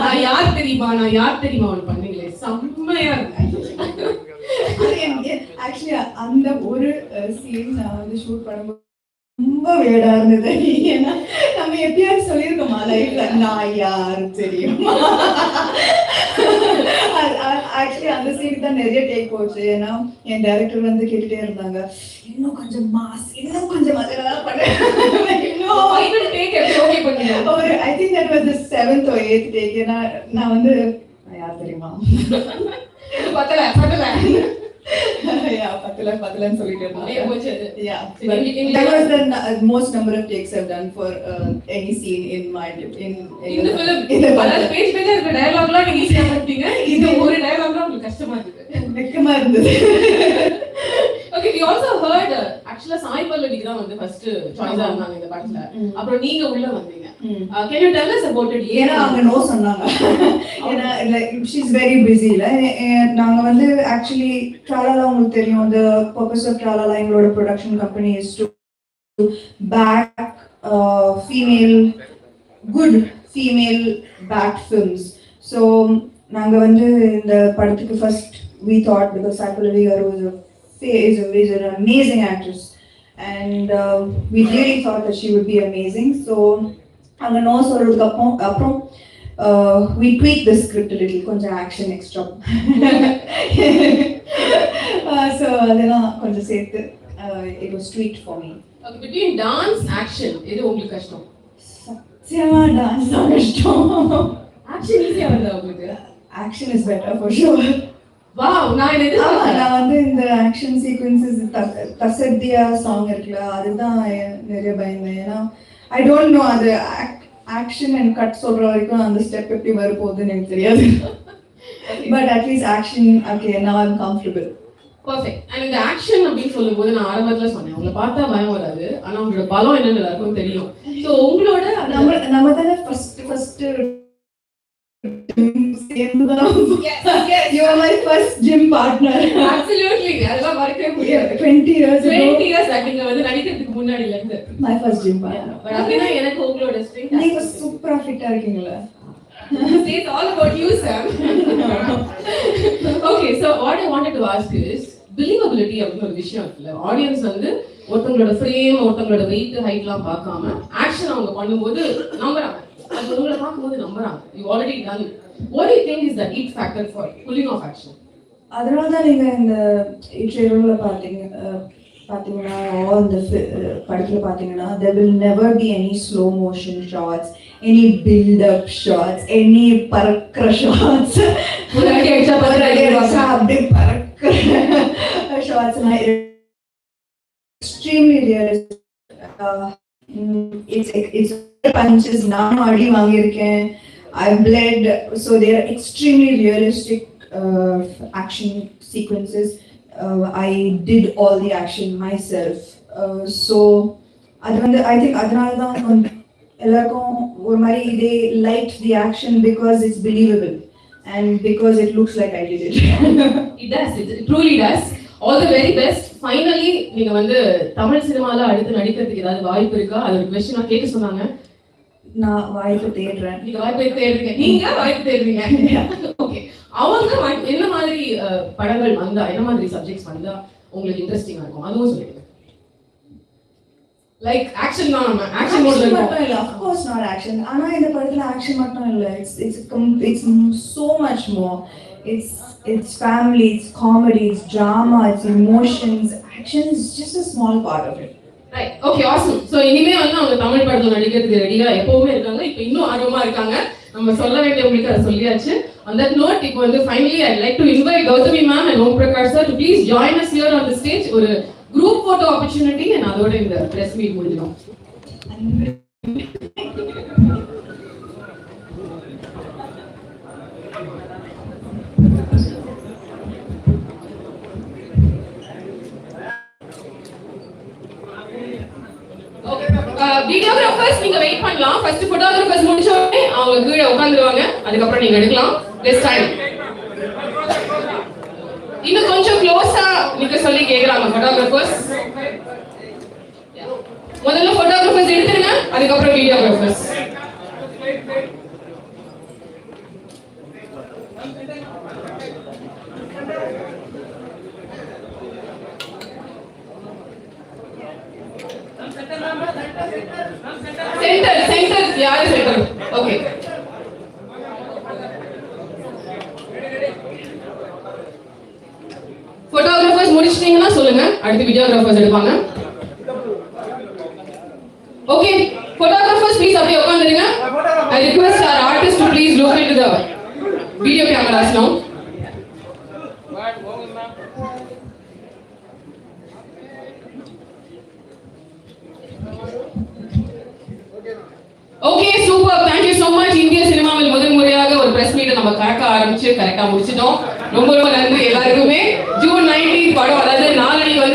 நான் யார் தெரியுமா அவன் பண்ணீங்களே செம்மையா இருக்கு. ஆக்சுவலி அந்த ஒரு சீன் நான் வந்து ஷூட் பண்ணும்போது ரொம்ப வேடா இருந்தது. ஏன்னா நம்ம எப்பயாவது சொல்லியிருக்கோமா லைஃப்ல நான் யார் தெரியுமா. ஆக்சுவலி அந்த சீனுக்கு தான் நிறைய டேக் போச்சு. ஏன்னா என் டைரக்டர் வந்து கேட்டுட்டே இருந்தாங்க, இன்னும் கொஞ்சம் மாஸ், இன்னும் கொஞ்சம் அதெல்லாம் பண்ணுறேன். ஒரு I think that was the 7th or 8th take. ஏன்னா நான் வந்து யார் தெரியுமா பத்தல பத்தலன்னு சொல்லிட்டு இருந்தேன். Yeah, that was the most number of takes I've done for any scene in my in the film. அதாவது பேஜ் இருக்க டயலாக்லாம் நீங்க ஈஸியா பண்ணிட்டீங்க. இது ஒரு டயலாக் தான் உங்களுக்கு கஷ்டமா இருந்தது, வெக்கமா இருந்தது. Okay, we also heard actually Sai பல்லவிக்கு தான் வந்து ஃபர்ஸ்ட் சாய்ஸா இருந்தாங்க இந்த படத்துல. அப்புறம் நீங்க உள்ள வந்தீங்க. Can you tell us about it? ஏன்னா அவங்க நோ சொன்னாங்க. ஏன்னா like she's very busy ல. நாங்க வந்து actually ட்ராலாலா உங்களுக்கு தெரியும், the purpose of ட்ராலாலா எங்களோட production company is to back good female backed films. So நாங்க வந்து இந்த படத்துக்கு first we thought, because Sai Pallavi garu is an amazing actress, and we really thought that she would be amazing. So அங்க no சொல்றதுக்கு அப்புறம் we tweaked the script a little, கொஞ்சம் action extra. So அதெல்லாம் கொஞ்சம் சேர்த்து it was tweaked for me. Okay, between dance action எது உங்களுக்கு கஷ்டம்? சத்தியமா டான்ஸ் தான் கஷ்டம். Action ஈஸியா வருதா உங்களுக்கு? Action is better for sure. Wow, நான் வந்து இந்த ஆக்ஷன் சீக்வென்சஸ் தசத்தியா சாங் இருக்குல்ல, அதுதான் நிறைய பயந்தேன். ஏன்னா ஐ டோன்ட் நோ அது ஆக்ஷன் அண்ட் கட் சொல்ற வரைக்கும் அந்த ஸ்டெப் எப்படி வரப்போகுதுன்னு எனக்கு தெரியாது. பட் அட்லீஸ்ட் ஆக்ஷன் ஓகே, நவ ஐ அம் கம்ஃபர்டபிள். பெர்ஃபெக்ட். அண்ட் இந்த ஆக்ஷன் அப்படின்னு சொல்லும்போது நான் ஆரம்பத்துல சொன்னேன், உங்களை பார்த்தா பயம் வராது, ஆனா உங்களோட பலம் என்னன்னு எல்லாருக்கும் தெரியும். ஸோ உங்களோட நம்ம தானே first You are my first gym partner. Absolutely. அதெல்லாம் மறக்கவே முடியாது. 20 years நீங்க வந்து நடிக்கிறதுக்கு முன்னாடில இருந்து my first gym partner. But அப்படினா எனக்கு உங்களோட ஸ்ட்ரெngth நீங்க சூப்பரா ஃபிட்டா இருக்கீங்களா? It's all about you, Sam. Okay, so what I wanted to ask is believability அப்படின ஒரு விஷயம் இருக்குல்ல. ஆடியன்ஸ் வந்து ஒருத்தங்களோட ஃப்ரேம், ஒருத்தங்களோட வெயிட், ஹைட்லாம் பார்க்காம ஆக்ஷன் அவங்க பண்ணும்போது நம்பறாங்க. அது உங்களை பார்க்கும்போது நம்பறாங்க. You already done it. What do you think is the it factor for pulling off action? அதனால தான் நீங்க இந்த ட்ரெய்லர்ல பாத்தீங்கன்னா இந்த படத்துல பாத்தீங்கன்னா there will never be any slow motion shots, any build up shots, any பறக்கிற shots. முன்னாடி அடிச்சா அப்படியே பறக்கிற shots. Extremely realistic. It's punches நான் அடி வாங்கியிருக்கேன், I've bled, so they are extremely realistic action sequences. I did all the action myself, so I think அதனால தான் எல்லாருக்கும் ஒரு மாதிரி they liked the action because it's believable and because it looks like I did it. It does, it truly does. All the very best. Finally நீங்க வந்து தமிழ் சினிமால அடுத்து நடிக்கிறதுக்கு ஏதாவது வாய்ப்பு இருக்கா? அது ஒரு क्वेश्चन நான் கேட்க சொன்னாங்க. நான் வாய்ப்பு தேடுறேன். நீங்க வாய்ப்பு தேடுறீங்க. ஓகே, அவங்க என்ன மாதிரி படங்கள் வந்தா, என்ன மாதிரி சப்ஜெக்ட்ஸ் வந்தா உங்களுக்கு இன்ட்ரெஸ்டிங்கா இருக்கும் அதுவும் சொல்லுங்க. லைக் ஆக்ஷன் தான், நம்ம ஆக்ஷன் மோட்ல மட்டும் இல்ல, of course not action. ஆனா இந்த படத்துல ஆக்ஷன் மட்டும் இல்ல, it's so much more. It's family, it's comedy, it's drama, it's emotions. Action is just a small part of it. Right. Okay, awesome. So இனிமே வந்து அவங்க தமிழ் படத்துல நடிக்கிறதுக்கு ரெடியா எப்பவுமே இருக்காங்க. இப்போ இன்னும் ஆர்வமா இருக்காங்க. நம்ம சொல்ல வேண்டிய உங்களுக்கு அதை சொல்லியாச்சு. On that note, இப்போ வந்து finally I'd like to invite Gautami ma'am and Om Prakash sir to please join us here on the stage. ஒரு group photo opportunity and அதோட இந்த press meet முடிஞ்சிடும். வீடியோகிராஃபர்ஸ் நீங்க வெயிட் பண்ணலாம். ஃபர்ஸ்ட் போட்டோகிராஃபர்ஸ் முடிச்ச உடனே அவங்க கீழே உட்கார்ந்துருவாங்க, அதுக்கு அப்புறம் நீங்க எடுக்கலாம். திஸ் டைம் இன்னும் கொஞ்சம் க்ளோஸா நிக்க சொல்லி கேக்குறாங்க போட்டோகிராஃபர்ஸ். முதல்ல போட்டோகிராஃபர்ஸ் எடுத்துருங்க, அதுக்கு அப்புறம் வீடியோகிராஃபர்ஸ். சென்டர் யாரு சென்டர்? ஓகே. போட்டோகிராஃபர்ஸ் முடிச்சிட்டீங்கன்னா சொல்லுங்க, அடுத்து வீடியோகிராஃபர்ஸ் எடுப்பாங்க. ஓகே, photographers please அப்படியே உட்கார்ந்துருங்க. I request our artists to please look into the video cameras now. Okay, super, thank you so much. இந்திய சினிமாவில் முதல் முறையாக ஒரு பிரஸ் மீட் நம்ம கரெக்டா முடிச்சிட்டோம். ரொம்ப ரொம்ப நன்றி எல்லாருக்குமே. ஜூன் 19 படம், அதாவது நாளைக்கு வந்து